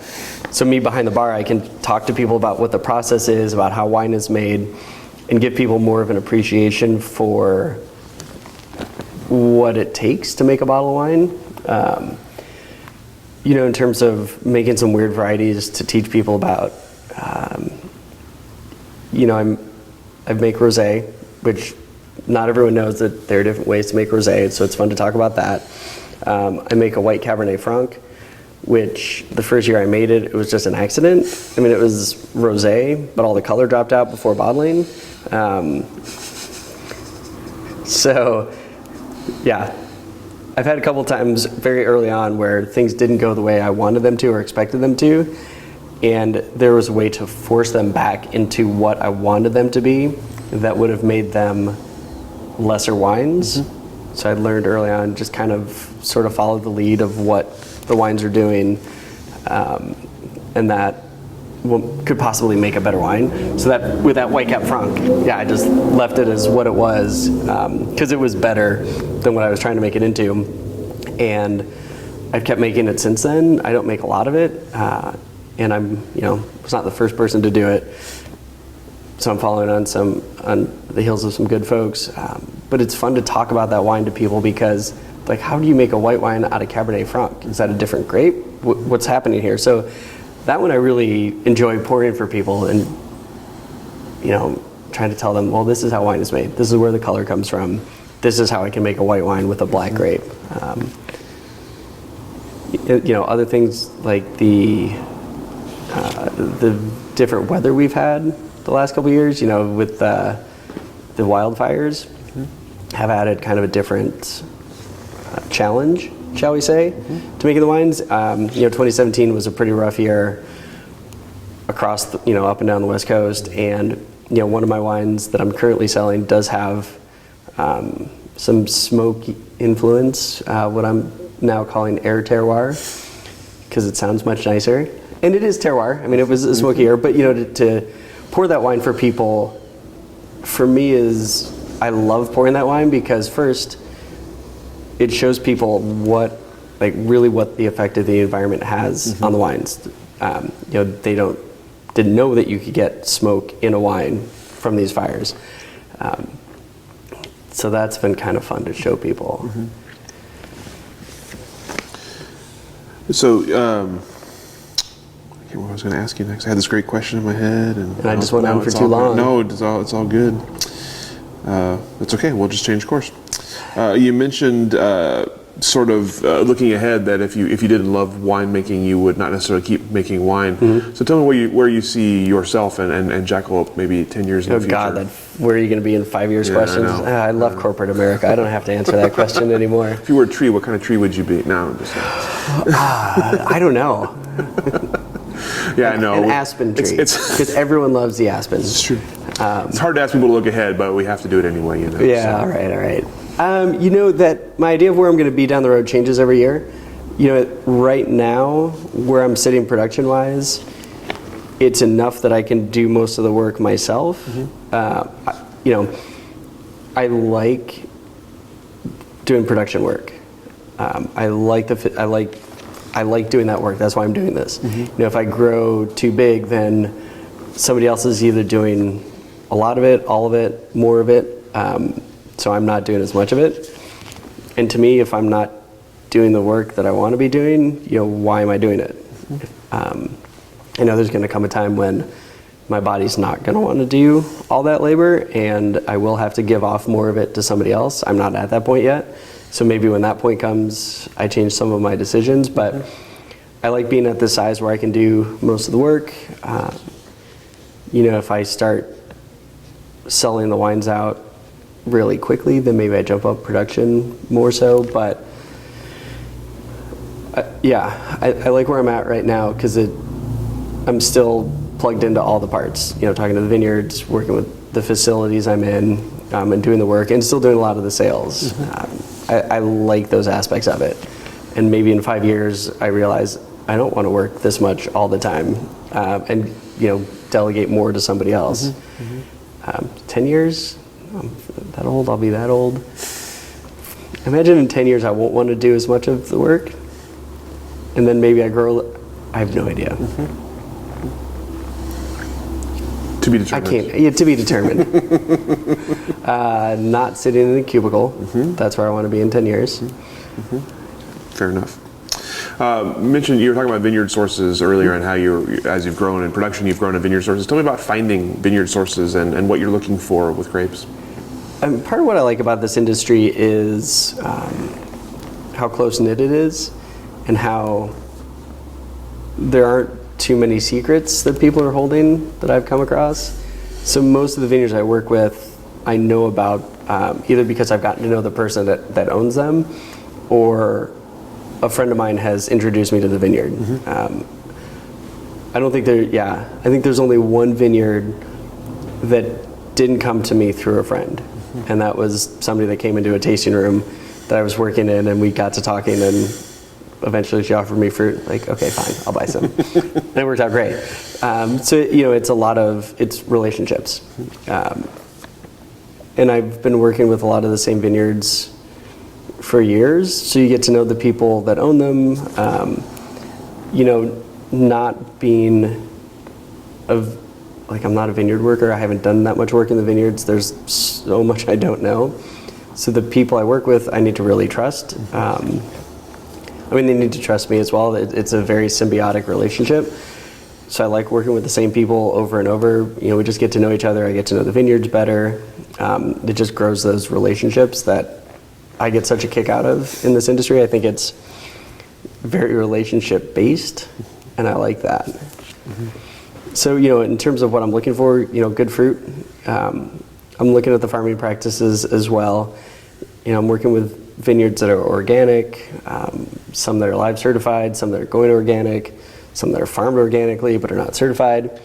So me behind the bar, I can talk to people about what the process is, about how wine is made, and give people more of an appreciation for what it takes to make a bottle of wine. In terms of making some weird varieties to teach people about. I make rosé, which not everyone knows that there are different ways to make rosé, so it's fun to talk about that. I make a white Cabernet Franc, which the first year I made it was just an accident. I mean, it was rosé, but all the color dropped out before bottling. So, yeah. I've had a couple times very early on where things didn't go the way I wanted them to or expected them to, and there was a way to force them back into what I wanted them to be that would have made them lesser wines. So I learned early on, just kind of sort of follow the lead of what the wines are doing, and that could possibly make a better wine. So that with that White Cap Franc, I just left it as what it was, because it was better than what I was trying to make it into. And I've kept making it since then. I don't make a lot of it, and I'm, was not the first person to do it. So I'm following on the heels of some good folks. But it's fun to talk about that wine to people, because, like, how do you make a white wine out of Cabernet Franc? Is that a different grape? What's happening here? So that one I really enjoy pouring for people, and, trying to tell them, well, this is how wine is made. This is where the color comes from. This is how I can make a white wine with a black grape. Other things like the different weather we've had the last couple of years, with the wildfires, have added kind of a different challenge, shall we say, to making the wines. 2017 was a pretty rough year across, up and down the West Coast, and one of my wines that I'm currently selling does have some smoke influence, what I'm now calling air terroir, because it sounds much nicer, and it is terroir. I mean, it was a smoky air, but to pour that wine for people, for me, I love pouring that wine, because first, it shows people what the effect of the environment has on the wines. They didn't know that you could get smoke in a wine from these fires. So that's been kind of fun to show people. So, I can't remember what I was going to ask you next. I had this great question in my head, and I just went on for too long. No, it's all good. It's okay. We'll just change course. You mentioned sort of looking ahead, that if you didn't love winemaking, you would not necessarily keep making wine. So tell me where you see yourself and Jackalope maybe 10 years in the future. Oh God, where are you going to be in 5 years? Questions. I love corporate America. I don't have to answer that question anymore. If you were a tree, what kind of tree would you be? No, I'm just I don't know. Yeah, I know. An aspen tree, because everyone loves the aspens. It's true. It's hard to ask people to look ahead, but we have to do it anyway. Yeah. All right. That my idea of where I'm going to be down the road changes every year. Right now, where I'm sitting production-wise, it's enough that I can do most of the work myself. I like doing production work. I like I like doing that work. That's why I'm doing this. If I grow too big, then somebody else is either doing a lot of it, all of it, more of it. So I'm not doing as much of it. And to me, if I'm not doing the work that I want to be doing, why am I doing it? I know there's going to come a time when my body's not going to want to do all that labor, and I will have to give off more of it to somebody else. I'm not at that point yet. So maybe when that point comes, I change some of my decisions, but I like being at this size where I can do most of the work. If I start selling the wines out really quickly, then maybe I jump up production more so, but I like where I'm at right now because I'm still plugged into all the parts, talking to the vineyards, working with the facilities I'm in, and doing the work, and still doing a lot of the sales. I like those aspects of it. And maybe in 5 years, I realize I don't want to work this much all the time, and delegate more to somebody else. 10 years, I'm that old, I'll be that old. Imagine in 10 years I won't want to do as much of the work, and then maybe I grow, I have no idea. To be determined. To be determined. Not sitting in a cubicle. That's where I want to be in 10 years. Fair enough. Mentioned you were talking about vineyard sources earlier and how as you've grown in production, you've grown in vineyard sources. Tell me about finding vineyard sources and what you're looking for with grapes. Part of what I like about this industry is how close-knit it is and how there aren't too many secrets that people are holding that I've come across. So most of the vineyards I work with, I know about either because I've gotten to know the person that owns them, or a friend of mine has introduced me to the vineyard. I think there's only one vineyard that didn't come to me through a friend, and that was somebody that came into a tasting room that I was working in, and we got to talking, and eventually she offered me fruit. Like, okay, fine, I'll buy some. And it worked out great. It's relationships. And I've been working with a lot of the same vineyards for years, so you get to know the people that own them. Not being I'm not a vineyard worker. I haven't done that much work in the vineyards. There's so much I don't know. So the people I work with, I need to really trust. They need to trust me as well. It's a very symbiotic relationship. So I like working with the same people over and over. We just get to know each other. I get to know the vineyards better. It just grows those relationships that I get such a kick out of in this industry. I think it's very relationship based, and I like that. So, in terms of what I'm looking for, good fruit. I'm looking at the farming practices as well. I'm working with vineyards that are organic, some that are live certified, some that are going organic, some that are farmed organically but are not certified.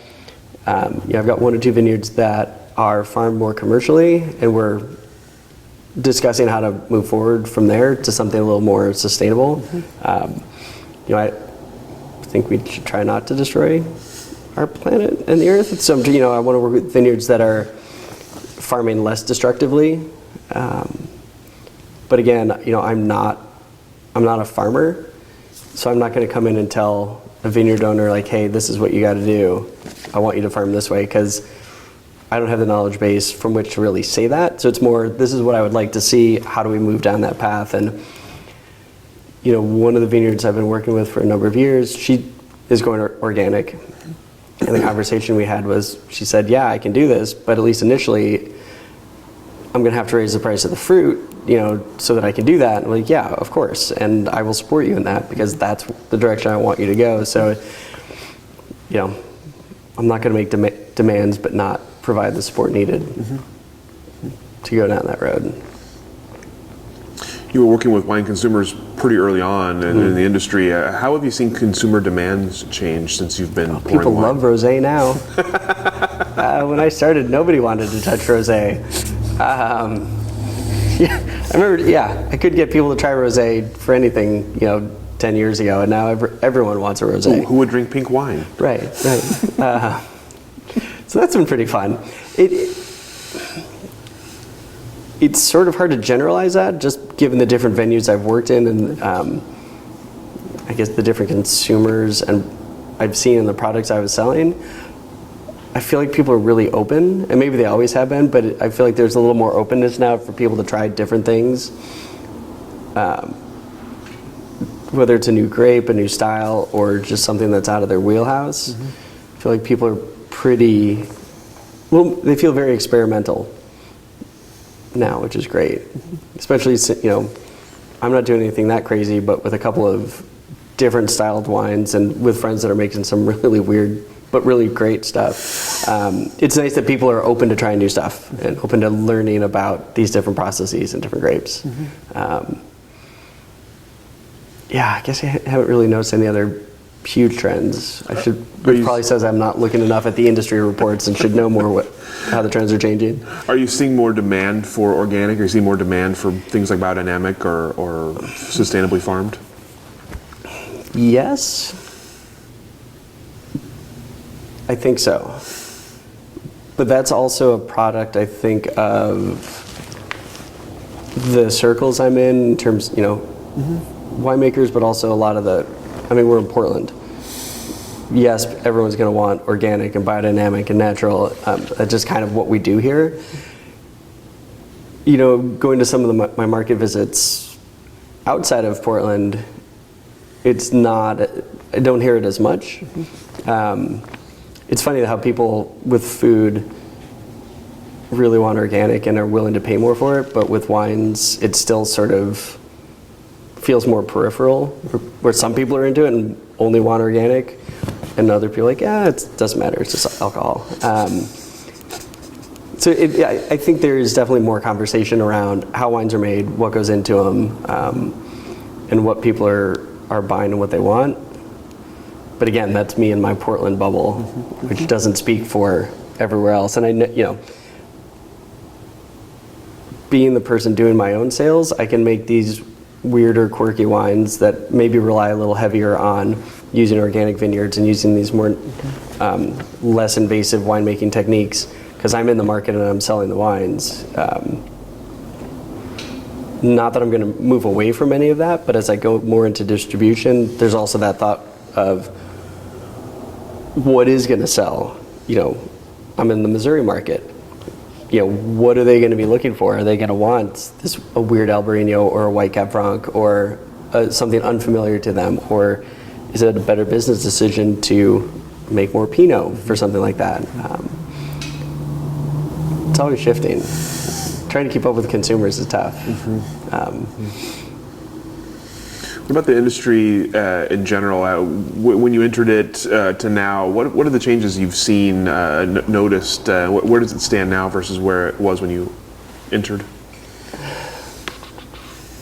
I've got 1 or 2 vineyards that are farmed more commercially, and we're discussing how to move forward from there to something a little more sustainable. I think we should try not to destroy our planet and the earth. So, I want to work with vineyards that are farming less destructively. But again, I'm not a farmer, so I'm not going to come in and tell a vineyard owner like, hey, this is what you got to do. I want you to farm this way, because I don't have the knowledge base from which to really say that. So it's more, this is what I would like to see. How do we move down that path? And one of the vineyards I've been working with for a number of years, she is going organic. And the conversation we had was, she said, yeah, I can do this, but at least initially, I'm going to have to raise the price of the fruit, so that I can do that. And I'm like, yeah, of course. And I will support you in that, because that's the direction I want you to go. So, I'm not going to make demands, but not provide the support needed to go down that road. You were working with wine consumers pretty early on in the industry. How have you seen consumer demands change since you've been pouring People wine? love rosé now. When I started, nobody wanted to touch rosé. I remember, I could get people to try rosé for anything, 10 years ago, and now everyone wants a rosé. Who would drink pink wine? Right. So that's been pretty fun. It's sort of hard to generalize that, just given the different venues I've worked in, and I guess the different consumers and I've seen in the products I was selling, I feel like people are really open, and maybe they always have been, but I feel like there's a little more openness now for people to try different things. Whether it's a new grape, a new style, or just something that's out of their wheelhouse. I feel like people are pretty, well, they feel very experimental now, which is great. Especially, I'm not doing anything that crazy, but with a couple of different styled wines and with friends that are making some really weird but really great stuff. It's nice that people are open to trying new stuff and open to learning about these different processes and different grapes. Yeah, I guess I haven't really noticed any other huge trends. Which probably says I'm not looking enough at the industry reports and should know more how the trends are changing. Are you seeing more demand for organic? Are you seeing more demand for things like biodynamic or sustainably farmed? Yes, I think so. But that's also a product, I think, of the circles I'm in terms, winemakers, but also a lot of we're in Portland. Yes, everyone's going to want organic and biodynamic and natural. That's just kind of what we do here. Going to some of my market visits outside of Portland, it's not, I don't hear it as much. It's funny how people with food really want organic and are willing to pay more for it, but with wines, it still sort of feels more peripheral, where some people are into it and only want organic, and other people are like, it doesn't matter, it's just alcohol. I think there is definitely more conversation around how wines are made, what goes into them, and what people are buying and what they want. But again, that's me in my Portland bubble, which doesn't speak for everywhere else. And I know, being the person doing my own sales, I can make these weirder, quirky wines that maybe rely a little heavier on using organic vineyards and using these more less invasive winemaking techniques, because I'm in the market and I'm selling the wines. Not that I'm going to move away from any of that, but as I go more into distribution, there's also that thought of what is going to sell. I'm in the Missouri market. What are they going to be looking for? Are they going to want a weird Albarino or a White Cab Franc or something unfamiliar to them? Or is it a better business decision to make more Pinot for something like that? It's always shifting. Trying to keep up with consumers is tough. What about the industry in general? When you entered it to now, what are the changes you've seen, noticed? Where does it stand now versus where it was when you entered?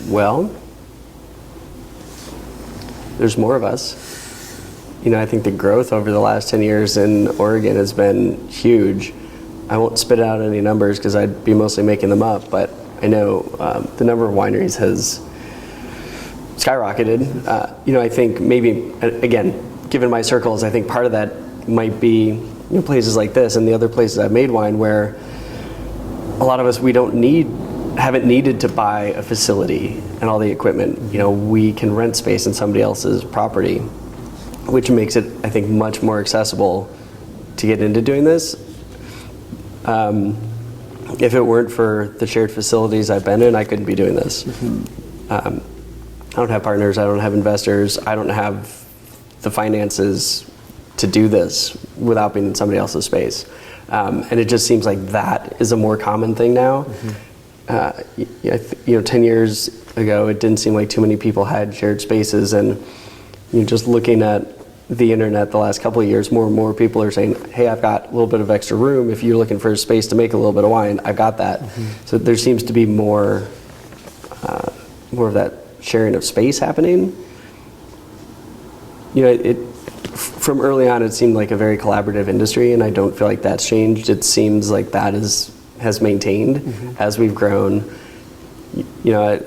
Well, there's more of us. I think the growth over the last 10 years in Oregon has been huge. I won't spit out any numbers because I'd be mostly making them up, but I know the number of wineries has skyrocketed. I think maybe, again, given my circles, I think part of that might be places like this and the other places I've made wine where a lot of us, haven't needed to buy a facility and all the equipment. We can rent space in somebody else's property, which makes it, I think, much more accessible to get into doing this. If it weren't for the shared facilities I've been in, I couldn't be doing this. I don't have partners, I don't have investors, I don't have the finances to do this without being in somebody else's space. And it just seems like that is a more common thing now. 10 years ago, it didn't seem like too many people had shared spaces, and just looking at the internet the last couple of years, more and more people are saying, hey, I've got a little bit of extra room. If you're looking for a space to make a little bit of wine, I've got that. So there seems to be more of that sharing of space happening. From early on, it seemed like a very collaborative industry, and I don't feel like that's changed. It seems like that has maintained as we've grown. I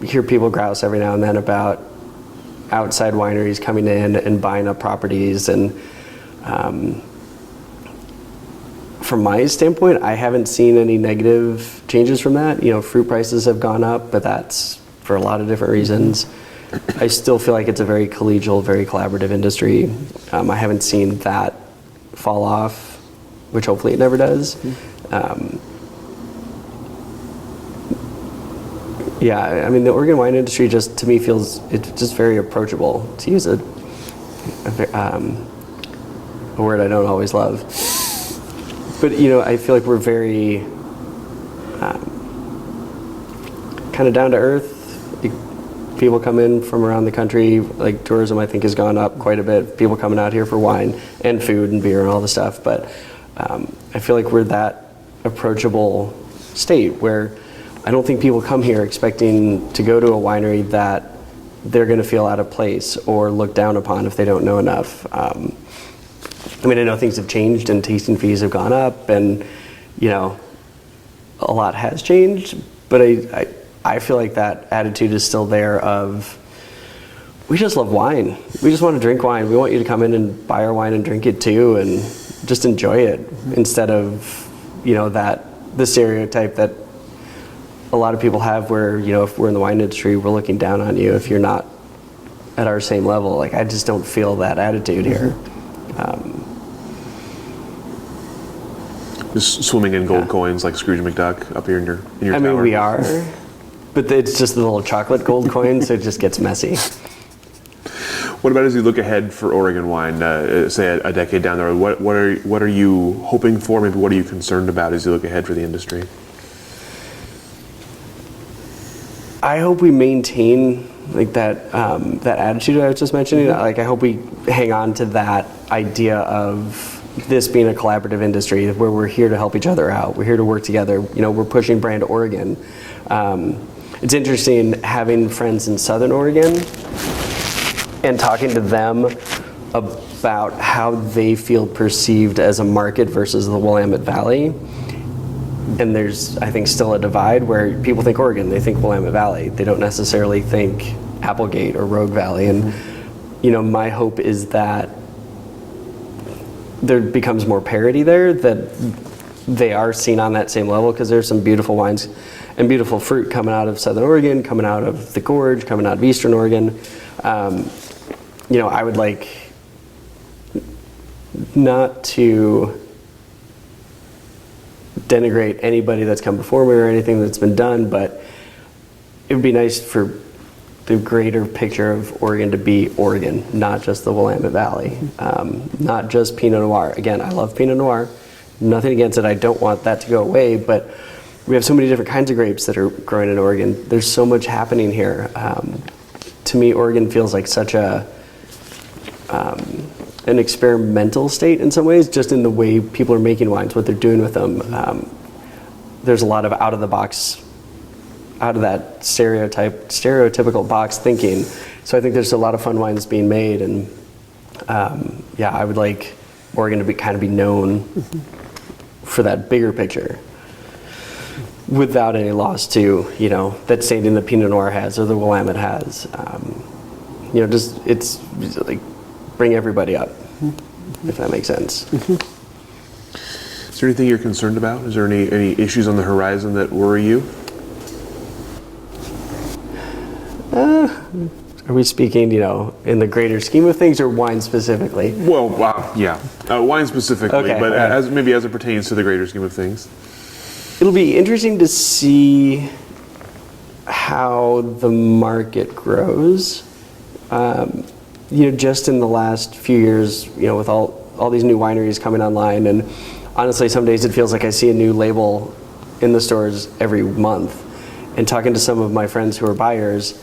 hear people grouse every now and then about outside wineries coming in and buying up properties, and from my standpoint, I haven't seen any negative changes from that. Fruit prices have gone up, but that's for a lot of different reasons. I still feel like it's a very collegial, very collaborative industry. I haven't seen that fall off, which hopefully it never does. Yeah, I mean, the Oregon wine industry just, to me, feels, it's just very approachable, to use a word I don't always love. But, I feel like we're very kind of down to earth. People come in from around the country, like tourism I think has gone up quite a bit. People coming out here for wine and food and beer and all the stuff. But I feel like we're that approachable state where I don't think people come here expecting to go to a winery that they're going to feel out of place or look down upon if they don't know enough. I mean, I know things have changed and tasting fees have gone up and, a lot has changed, but I feel like that attitude is still there of, we just love wine. We just want to drink wine. We want you to come in and buy our wine and drink it too and just enjoy it instead of, the stereotype that a lot of people have where, if we're in the wine industry, we're looking down on you if you're not at our same level. Like, I just don't feel that attitude here. Just swimming in gold coins like Scrooge McDuck up here in your tower. I mean, we are, but it's just the little chocolate gold coins, so it just gets messy. What about as you look ahead for Oregon wine, say a decade down the road? What are you hoping for? Maybe what are you concerned about as you look ahead for the industry? I hope we maintain like that attitude I was just mentioning. Like, I hope we hang on to that idea of this being a collaborative industry where we're here to help each other out. We're here to work together. We're pushing brand Oregon. It's interesting having friends in Southern Oregon and talking to them about how they feel perceived as a market versus the Willamette Valley. And there's, I think, still a divide where people think Oregon, they think Willamette Valley. They don't necessarily think Applegate or Rogue Valley. And, my hope is that there becomes more parity there, that they are seen on that same level, because there's some beautiful wines and beautiful fruit coming out of Southern Oregon, coming out of the Gorge, coming out of Eastern Oregon. I would like not to denigrate anybody that's come before me or anything that's been done, but it would be nice for the greater picture of Oregon to be Oregon, not just the Willamette Valley, not just Pinot Noir. Again, I love Pinot Noir, nothing against it. I don't want that to go away, but we have so many different kinds of grapes that are growing in Oregon. There's so much happening here. To me, Oregon feels like such an experimental state in some ways, just in the way people are making wines, what they're doing with them. There's a lot of out of that stereotypical box thinking. So I think there's a lot of fun wines being made, and I would like Oregon to be known for that bigger picture, without any loss to that standing the Pinot Noir has or the Willamette has. It's like bring everybody up, if that makes sense. Is there anything you're concerned about? Is there any issues on the horizon that worry you? Are we speaking, in the greater scheme of things, or wine specifically? Well, yeah, wine specifically, Okay, but right. as it pertains to the greater scheme of things. It'll be interesting to see how the market grows. Just in the last few years, with all these new wineries coming online, and honestly, some days it feels like I see a new label in the stores every month. And talking to some of my friends who are buyers,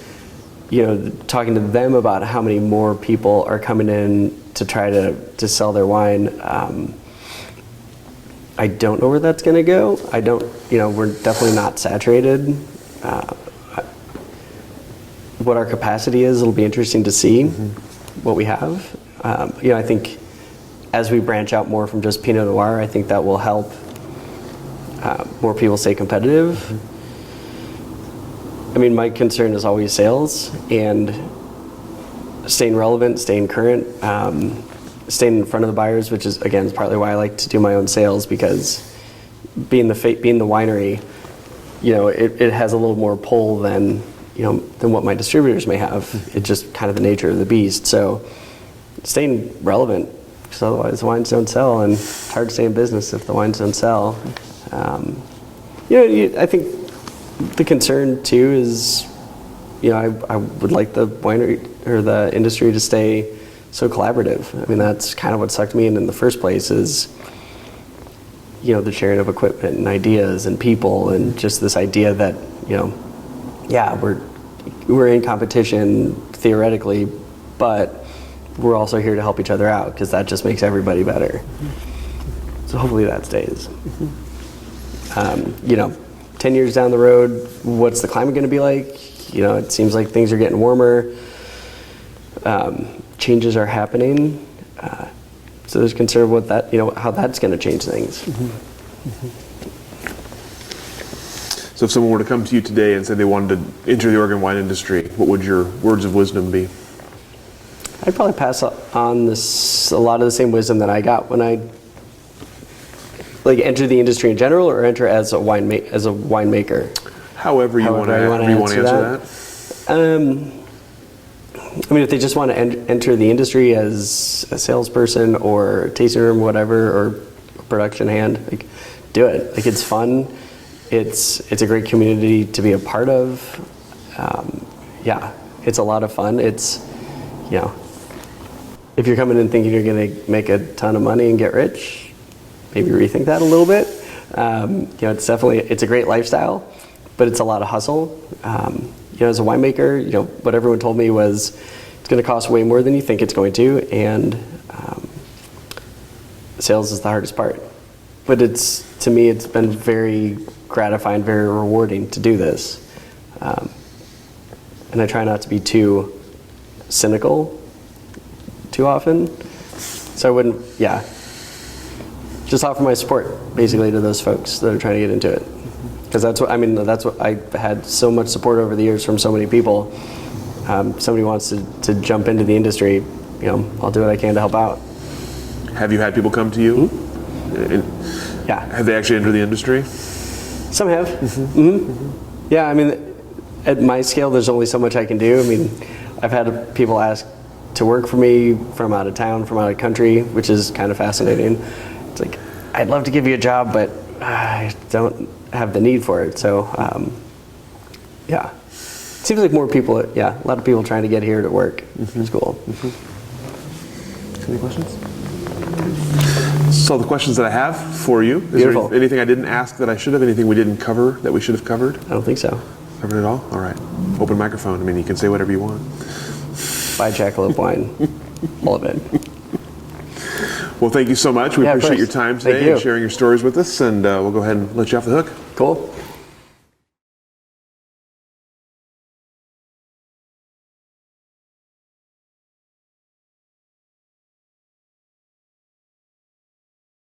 talking to them about how many more people are coming in to try to sell their wine. I don't know where that's going to go. We're definitely not saturated. What our capacity is, it'll be interesting to see what we have. I think as we branch out more from just Pinot Noir, I think that will help more people stay competitive. I mean, my concern is always sales and staying relevant, staying current, staying in front of the buyers, which is, again, partly why I like to do my own sales, because being the winery, it has a little more pull than than what my distributors may have. It's just kind of the nature of the beast. So staying relevant, because otherwise the wines don't sell, and it's hard to stay in business if the wines don't sell. I think the concern too is, I would like the winery or the industry to stay so collaborative. I mean, that's kind of what sucked me in the first place is, the sharing of equipment and ideas and people, and just this idea that, we're in competition theoretically, but we're also here to help each other out, because that just makes everybody better. So hopefully that stays. 10 years down the road, what's the climate going to be like? It seems like things are getting warmer. Changes are happening. So there's concern with that, how that's going to change things. So if someone were to come to you today and say they wanted to enter the Oregon wine industry, what would your words of wisdom be? I'd probably pass on a lot of the same wisdom that I got when I enter the industry in general, or enter as a winemaker. However you want to answer that. If they just want to enter the industry as a salesperson or tasting room, whatever, or production hand, do it. It's fun. It's a great community to be a part of. It's a lot of fun. It's, if you're coming in thinking you're going to make a ton of money and get rich, maybe rethink that a little bit. It's a great lifestyle, but it's a lot of hustle. As a winemaker, what everyone told me was it's going to cost way more than you think it's going to, and sales is the hardest part. But to me, it's been very gratifying, very rewarding to do this. And I try not to be too cynical too often. So I wouldn't, just offer my support basically to those folks that are trying to get into it. Because that's what I've had so much support over the years from so many people. Somebody wants to jump into the industry, I'll do what I can to help out. Have you had people come to you? Yeah. Have they actually entered the industry? Some have. Yeah, at my scale, there's only so much I can do. I've had people ask to work for me from out of town, from out of country, which is kind of fascinating. It's I'd love to give you a job, but I don't have the need for it. So, it seems like more people, a lot of people trying to get here to work. It's cool. Any questions? So the questions that I have for you. Beautiful. Is there anything I didn't ask that I should have? Anything we didn't cover that we should have covered? I don't think so. Covered it all? All right. Open microphone. You can say whatever you want. Buy Jackalope wine. All of it. Well, thank you so much. We appreciate your time today and sharing your stories with us, and we'll go ahead and let you off the hook. Cool.